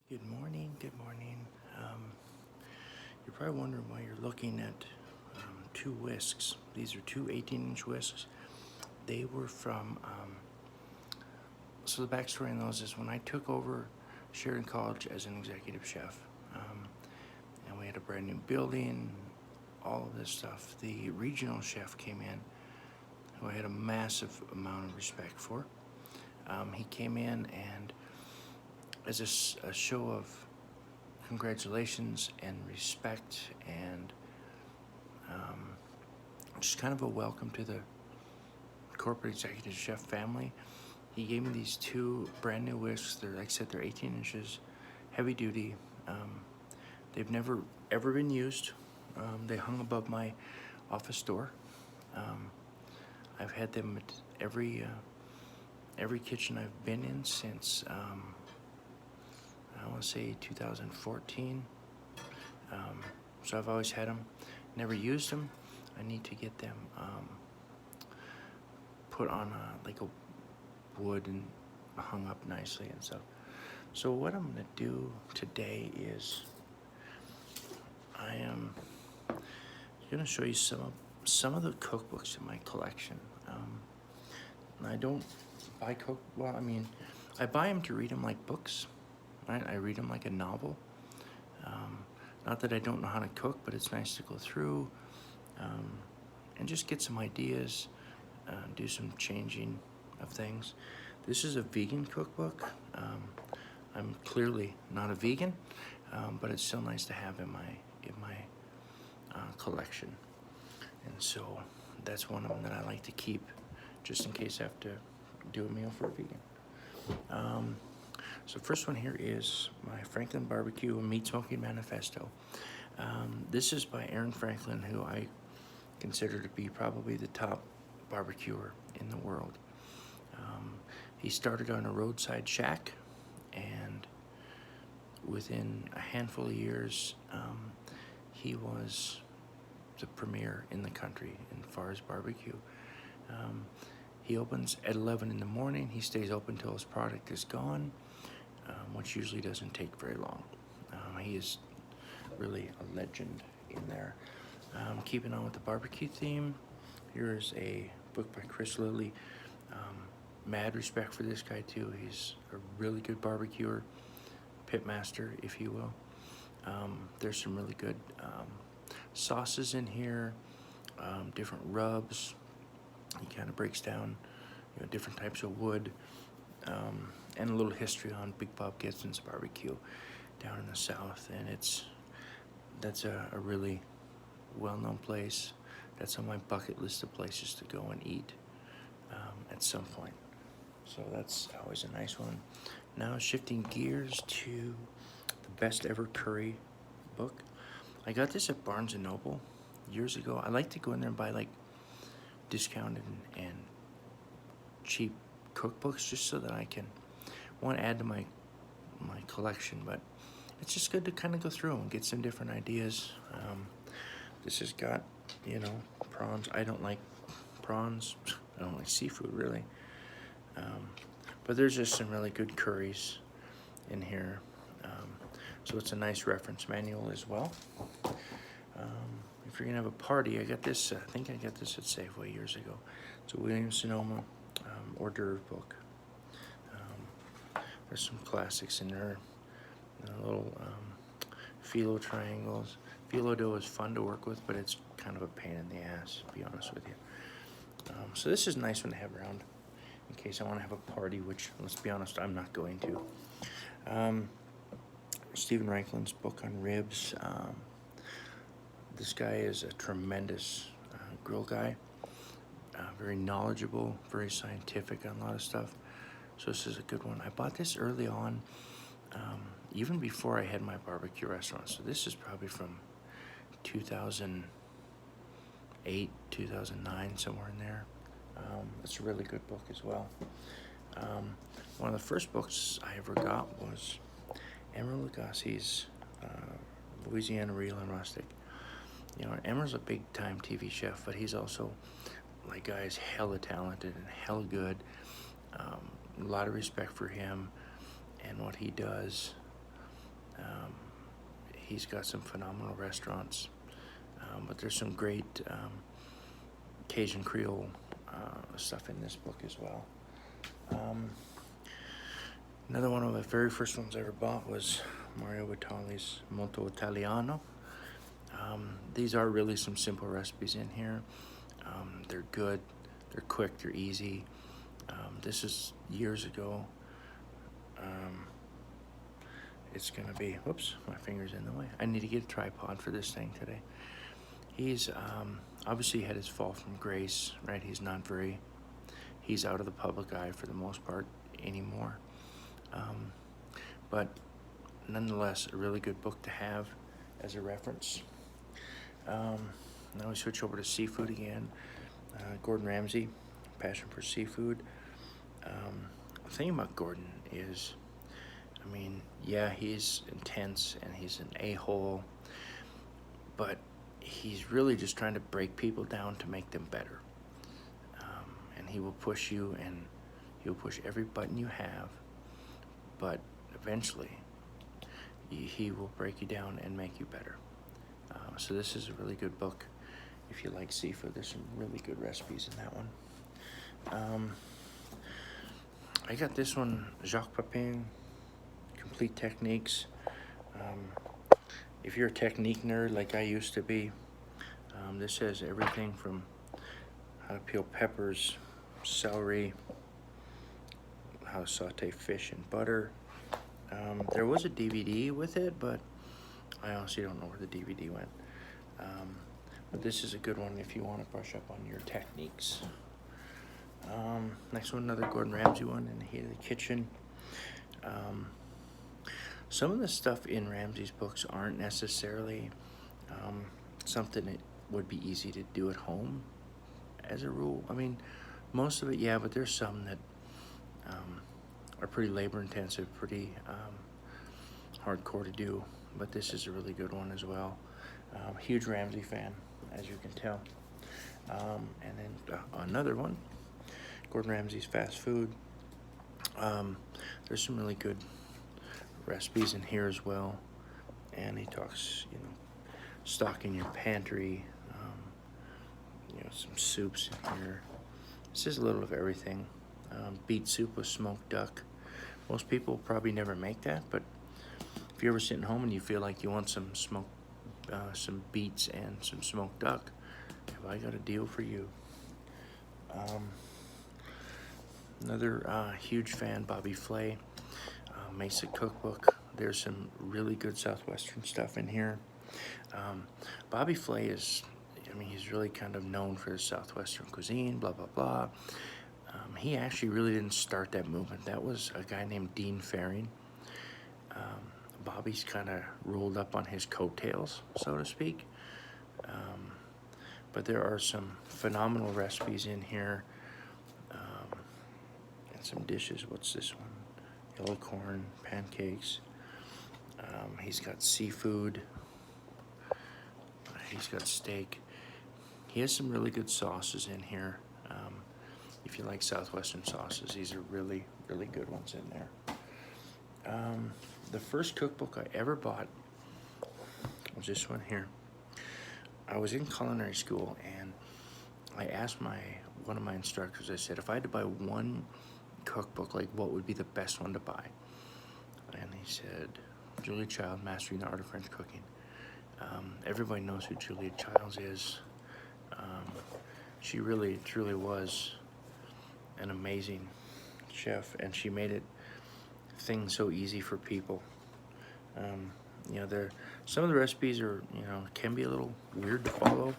Good morning. Good morning. You're probably wondering why you're looking at two whisks. These are two 18-inch whisks. They were from, so the backstory on those is when I took over Sheridan College as an executive chef, and we had a brand new building, all of this stuff, the regional chef came in, who I had a massive amount of respect for. He came in and as a show of congratulations and respect and just kind of a welcome to the corporate executive chef family. He gave me these two brand new whisks. They're, like I said, they're 18 inches, heavy duty. They've never ever been used. They hung above my office door. I've had them at every kitchen I've been in since I want to say 2014. So I've always had them, never used them. I need to get them put on like a wood and hung up nicely and stuff. So what I'm gonna do today is I am gonna show you some of the cookbooks in my collection. I don't buy I buy them to read them like books, right? I read them like a novel. Not that I don't know how to cook, but it's nice to go through and just get some ideas, do some changing of things. This is a vegan cookbook. I'm clearly not a vegan, but it's still nice to have in my collection. And so that's one of them that I like to keep just in case I have to do a meal for a vegan. So first one here is my Franklin Barbecue and Meat Smoking Manifesto. This is by Aaron Franklin, who I consider to be probably the top barbecuer in the world. He started on a roadside shack, and within a handful of years, he was the premier in the country as far as barbecue. He opens at 11 in the morning. He stays open till his product is gone, which usually doesn't take very long. He is really a legend in there. Keeping on with the barbecue theme, here's a book by Chris Lilly. Mad respect for this guy too. He's a really good barbecuer, pitmaster, if you will. There's some really good sauces in here, different rubs. He kind of breaks down, different types of wood, and a little history on Big Bob Gibson's barbecue down in the South. And that's a really well-known place. That's on my bucket list of places to go and eat at some point. So that's always a nice one. Now shifting gears to the Best Ever Curry book. I got this at Barnes & Noble years ago. I like to go in there and buy like discounted and cheap cookbooks just so that I can want to add to my collection, but it's just good to kind of go through and get some different ideas. This has got prawns. I don't like prawns. I don't like seafood really, but there's just some really good curries in here, so it's a nice reference manual as well. If you're gonna have a party, I got this. I think I got this at Safeway years ago. It's a Williams-Sonoma hors d'oeuvre book. There's some classics in there. Little phyllo triangles. Phyllo dough is fun to work with, but it's kind of a pain in the ass, to be honest with you. So this is a nice one to have around in case I want to have a party, which, let's be honest, I'm not going to. Stephen Ranklin's book on ribs. This guy is a tremendous grill guy, very knowledgeable, very scientific on a lot of stuff. So this is a good one. I bought this early on, even before I had my barbecue restaurant. So this is probably from 2008, 2009, somewhere in there. It's a really good book as well. One of the first books I ever got was Emeril Lagasse's Louisiana Real and Rustic. Emeril's a big-time TV chef, but he's also, guy's hella talented and hella good. A lot of respect for him and what he does. He's got some phenomenal restaurants, but there's some great Cajun Creole stuff in this book as well. Another one of the very first ones I ever bought was Mario Batali's Molto Italiano. These are really some simple recipes in here. They're good, they're quick, they're easy. This is years ago. It's gonna be, whoops, my finger's in the way. I need to get a tripod for this thing today. He's obviously had his fall from grace, right? He's out of the public eye for the most part anymore. But nonetheless, a really good book to have as a reference. Now we switch over to seafood again. Gordon Ramsay, Passion for Seafood. The thing about Gordon is, I mean, yeah, he's intense and he's an a-hole, but he's really just trying to break people down to make them better. And he will push you, and he'll push every button you have, but eventually he will break you down and make you better. So this is a really good book if you like seafood. There's some really good recipes in that one. I got this one, Jacques Pepin, Complete Techniques. If you're a technique nerd like I used to be, this has everything from how to peel peppers, celery, how to saute fish in butter. There was a DVD with it, but I honestly don't know where the DVD went. But this is a good one if you want to brush up on your techniques. Next one, another Gordon Ramsay one, In the Heat of the Kitchen. Some of the stuff in Ramsay's books aren't necessarily something that would be easy to do at home as a rule. I mean, most of it, yeah, but there's some that are pretty labor intensive, pretty hardcore to do, but this is a really good one as well. Huge Ramsay fan, as you can tell. And then another one, Gordon Ramsay's Fast Food. There's some really good recipes in here as well, and he talks, stocking your pantry, some soups in here. This is a little of everything. Beet soup with smoked duck. Most people probably never make that, but if you're ever sitting home and you feel like you want some beets and some smoked duck, have I got a deal for you. Another huge fan, Bobby Flay, Mesa Cookbook. There's some really good Southwestern stuff in here. Bobby Flay is, he's really kind of known for his Southwestern cuisine, blah, blah, blah. He actually really didn't start that movement. That was a guy named Dean Faring. Bobby's kind of rolled up on his coattails, so to speak. But there are some phenomenal recipes in here. And some dishes. What's this one? Yellow corn, pancakes. He's got seafood. He's got steak. He has some really good sauces in here. If you like Southwestern sauces, these are really, really good ones in there. The first cookbook I ever bought was this one here. I was in culinary school, and I asked one of my instructors, I said, if I had to buy one cookbook, like what would be the best one to buy? And he said, Julia Child, Mastering the Art of French Cooking. Everybody knows who Julia Childs is. She really, truly was an amazing chef, and she made things so easy for people. Some of the recipes are, can be a little weird to follow,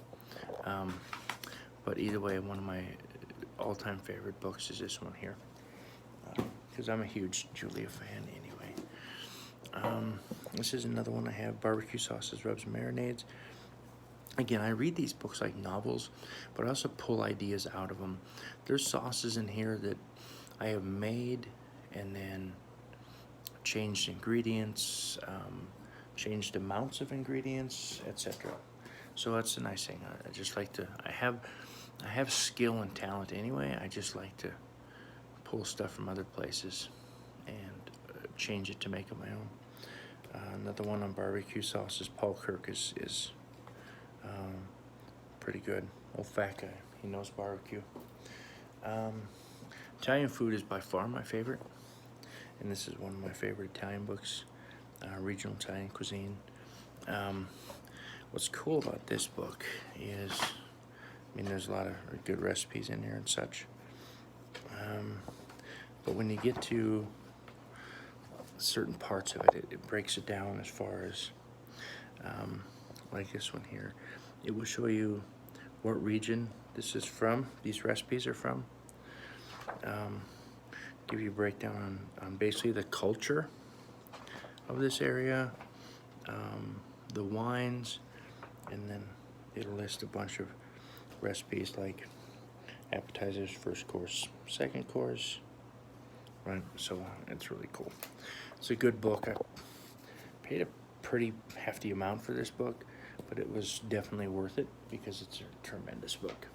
but either way, one of my all-time favorite books is this one here, because I'm a huge Julia fan anyway. This is another one I have, Barbecue Sauces, Rubs, and Marinades. Again, I read these books like novels, but I also pull ideas out of them. There's sauces in here that I have made and then changed ingredients, changed amounts of ingredients, etc. So that's a nice thing. I just like to, I have skill and talent anyway. I just like to pull stuff from other places and change it to make it my own. another one on barbecue sauces. Paul Kirk is pretty good. Old fat guy. He knows barbecue. Italian food is by far my favorite, and this is one of my favorite Italian books, regional Italian cuisine. What's cool about this book is, I mean, there's a lot of good recipes in here and such, but when you get to certain parts of it, it breaks it down as far as, like this one here. It will show you what region this is from, these recipes are from. Give you a breakdown on basically the culture of this area, the wines, and then it'll list a bunch of recipes like appetizers, first course, second course, right? So it's really cool. It's a good book. I paid a pretty hefty amount for this book, but it was definitely worth it because it's a tremendous book.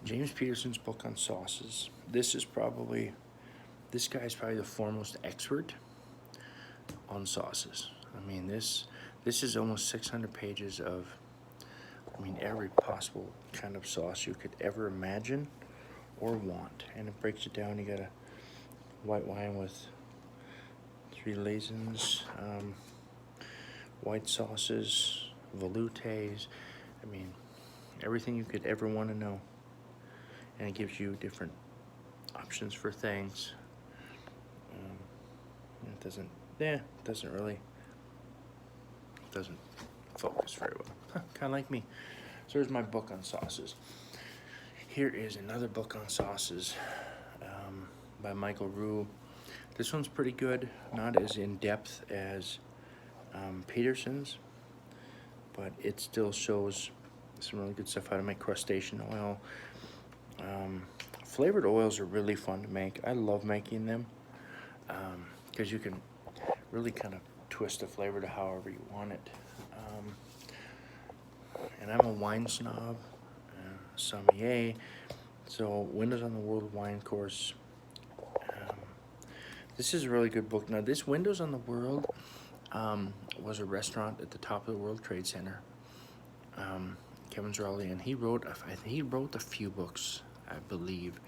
James Peterson's book on sauces. This guy's probably the foremost expert on sauces. I mean, this is almost 600 pages of, I mean, every possible kind of sauce you could ever imagine or want. And it breaks it down. You got a white wine with 3 raisins, white sauces, veloutés. I mean, everything you could ever want to know. And it gives you different options for things. It doesn't focus very well. Kind of like me. So here's my book on sauces. Here is another book on sauces by Michael Rue. This one's pretty good, not as in-depth as Peterson's, but it still shows some really good stuff how to make crustacean oil. Flavored oils are really fun to make. I love making them because you can really kind of twist the flavor to however you want it. And I'm a wine snob, sommelier, so Windows on the World wine course. This is a really good book. Now, this Windows on the World was a restaurant at the top of the World Trade Center. Kevin Zerali, and he wrote a few books, I believe,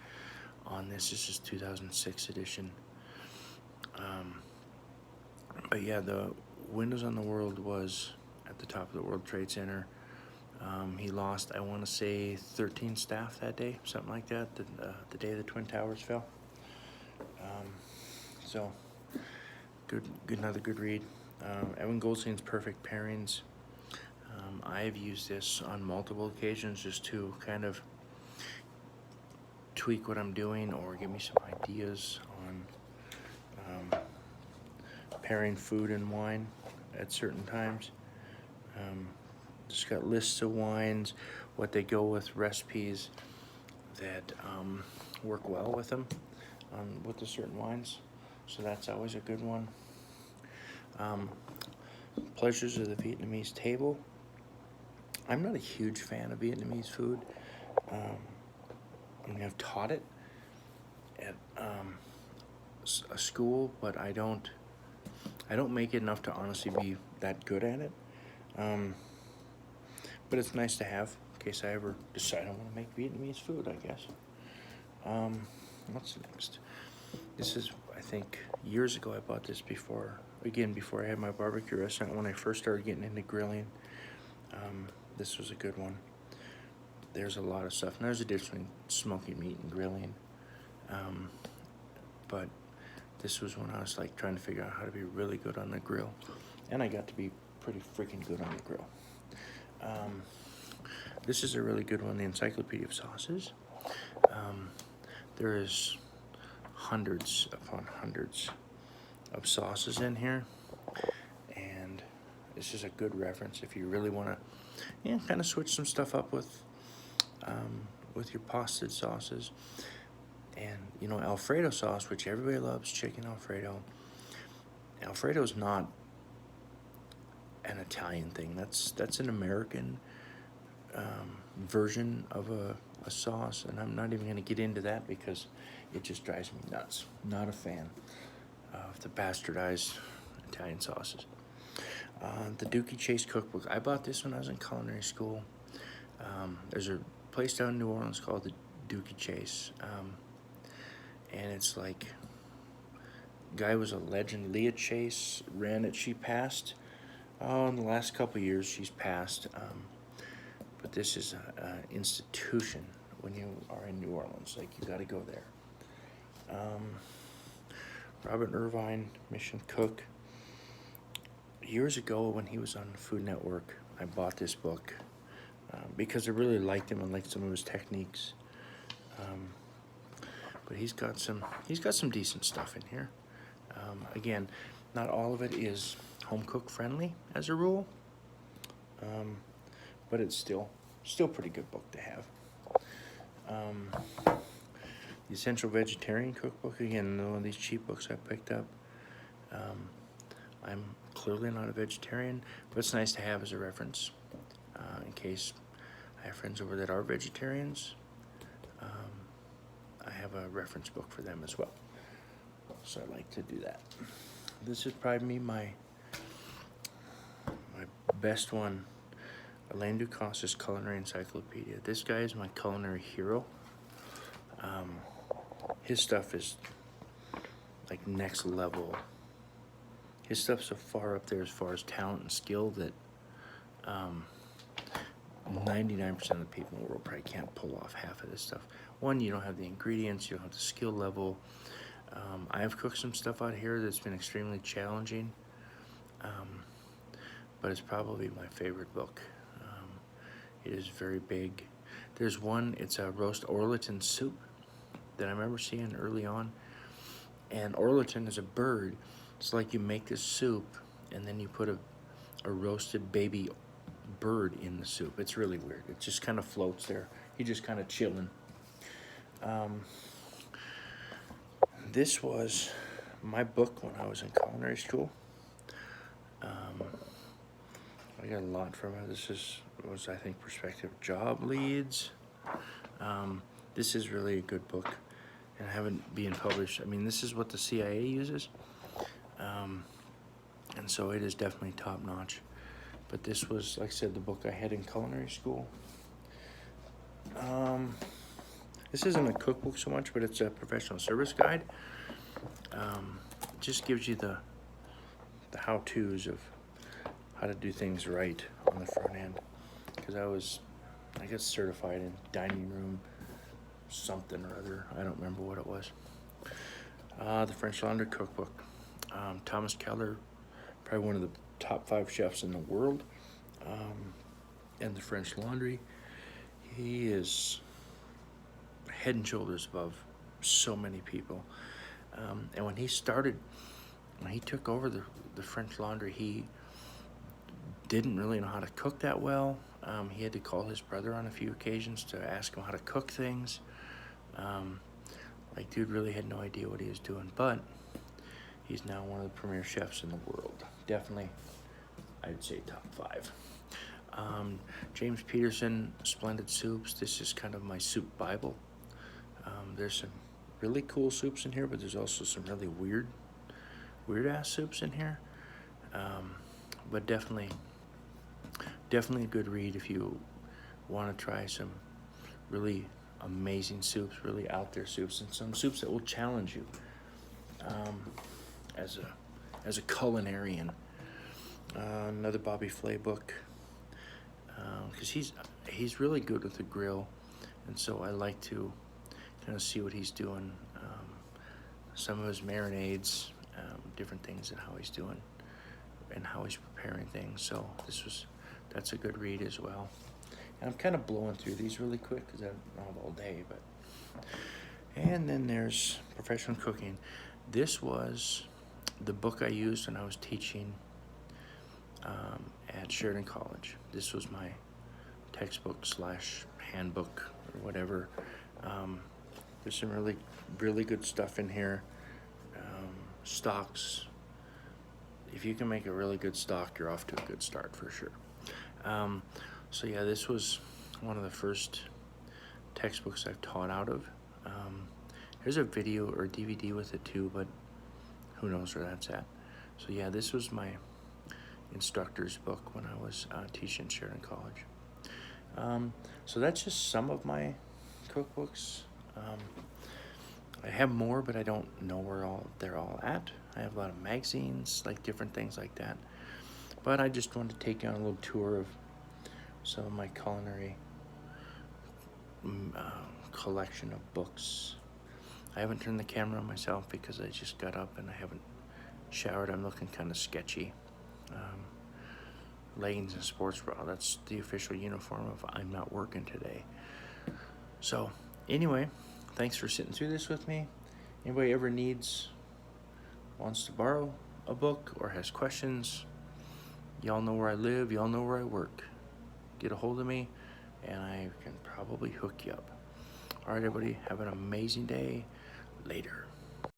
on this. This is 2006 edition. But yeah, the Windows on the World was at the top of the World Trade Center. He lost, I want to say, 13 staff that day, something like that, the day the Twin Towers fell. So, another good read. Evan Goldstein's Perfect Pairings. I've used this on multiple occasions just to kind of tweak what I'm doing or give me some ideas on pairing food and wine at certain times. Just got lists of wines, what they go with, recipes that work well with them, with the certain wines. So that's always a good one. Pleasures of the Vietnamese Table. I'm not a huge fan of Vietnamese food. I mean, I've taught it at a school, but I don't make it enough to honestly be that good at it. But it's nice to have in case I ever decide I want to make Vietnamese food, I guess. What's next? This is, I think, years ago I bought this before I had my barbecue restaurant, when I first started getting into grilling. This was a good one. There's a lot of stuff. And there's a difference between smoking meat and grilling. But this was when I was like trying to figure out how to be really good on the grill. And I got to be pretty freaking good on the grill. This is a really good one, the Encyclopedia of Sauces. There is hundreds upon hundreds of sauces in here. And this is a good reference if you really want to kind of switch some stuff up with your pasted sauces. And, you know, Alfredo sauce, which everybody loves, chicken Alfredo. Alfredo is not an Italian thing. That's an American version of a sauce, and I'm not even going to get into that because it just drives me nuts. Not a fan. of the bastardized Italian sauces. The Dookie Chase Cookbook. I bought this when I was in culinary school. There's a place down in New Orleans called the Dookie Chase. And it's like, guy was a legend. Leah Chase ran it. She passed. Oh, in the last couple of years, she's passed. But this is an institution when you are in New Orleans. Like, you got to go there. Robert Irvine, Mission Cook. Years ago, when he was on Food Network, I bought this book because I really liked him and liked some of his techniques. But he's got some decent stuff in here. Again, not all of it is home cook friendly as a rule, but it's still pretty good book to have. The Essential Vegetarian Cookbook, again, one of these cheap books I picked up. I'm clearly not a vegetarian, but it's nice to have as a reference in case I have friends over that are vegetarians. I have a reference book for them as well, so I like to do that. This is probably my best one, Alain Ducasse's Culinary Encyclopedia. This guy is my culinary hero. His stuff is like next level. His stuff's so far up there as far as talent and skill that 99% of the people in the world probably can't pull off half of this stuff. One, you don't have the ingredients, you don't have the skill level. I have cooked some stuff out here that's been extremely challenging, but it's probably my favorite book. It is very big. There's one, it's a roast orleans soup that I remember seeing early on. And orleans is a bird. It's like you make this soup and then you put a roasted baby bird in the soup. It's really weird. It just kind of floats there. You're just kind of chilling. This was my book when I was in culinary school. I got a lot from it. This was I think Prospective Job Leads. This is really a good book, and I haven't been published. I mean, this is what the CIA uses, and so it is definitely top notch. But this was, like I said, the book I had in culinary school. This isn't a cookbook so much, but it's a professional service guide. It just gives you the how-tos of how to do things right on the front end. Because I got certified in dining room something or other. I don't remember what it was. The French Laundry Cookbook. Thomas Keller, probably one of the top 5 chefs in the world. And the French Laundry. He is head and shoulders above so many people. And when he took over the French Laundry, he didn't really know how to cook that well. He had to call his brother on a few occasions to ask him how to cook things. Like, dude really had no idea what he was doing, but he's now one of the premier chefs in the world. Definitely, I'd say top 5. James Peterson, Splendid Soups. This is kind of my soup Bible. There's some really cool soups in here, but there's also some really weird ass soups in here. But definitely a good read if you want to try some really amazing soups, really out there soups, and some soups that will challenge you as a culinarian. Another Bobby Flay book, because he's really good with the grill, and so I like to kind of see what he's doing. Some of his marinades, different things, and how he's doing and how he's preparing things. So that's a good read as well. And I'm kind of blowing through these really quick because I don't have all day. And then there's Professional Cooking. This was the book I used when I was teaching at Sheridan College. This was my textbook / handbook or whatever. There's some really good stuff in here. Stocks. If you can make a really good stock, you're off to a good start for sure. So yeah, this was one of the first textbooks I've taught out of. There's a video or DVD with it too, but who knows where that's at. So yeah, this was my instructor's book when I was teaching Sheridan College. So that's just some of my cookbooks. I have more, but I don't know where they're all at. I have a lot of magazines, like different things like that. But I just wanted to take you on a little tour of some of my culinary collection of books. I haven't turned the camera on myself because I just got up and I haven't showered. I'm looking kind of sketchy. Leggings and sports bra, that's the official uniform of I'm not working today. So anyway, thanks for sitting through this with me. Anybody ever wants to borrow a book or has questions, y'all know where I live, y'all know where I work. Get a hold of me and I can probably hook you up. All right, everybody, have an amazing day. Later.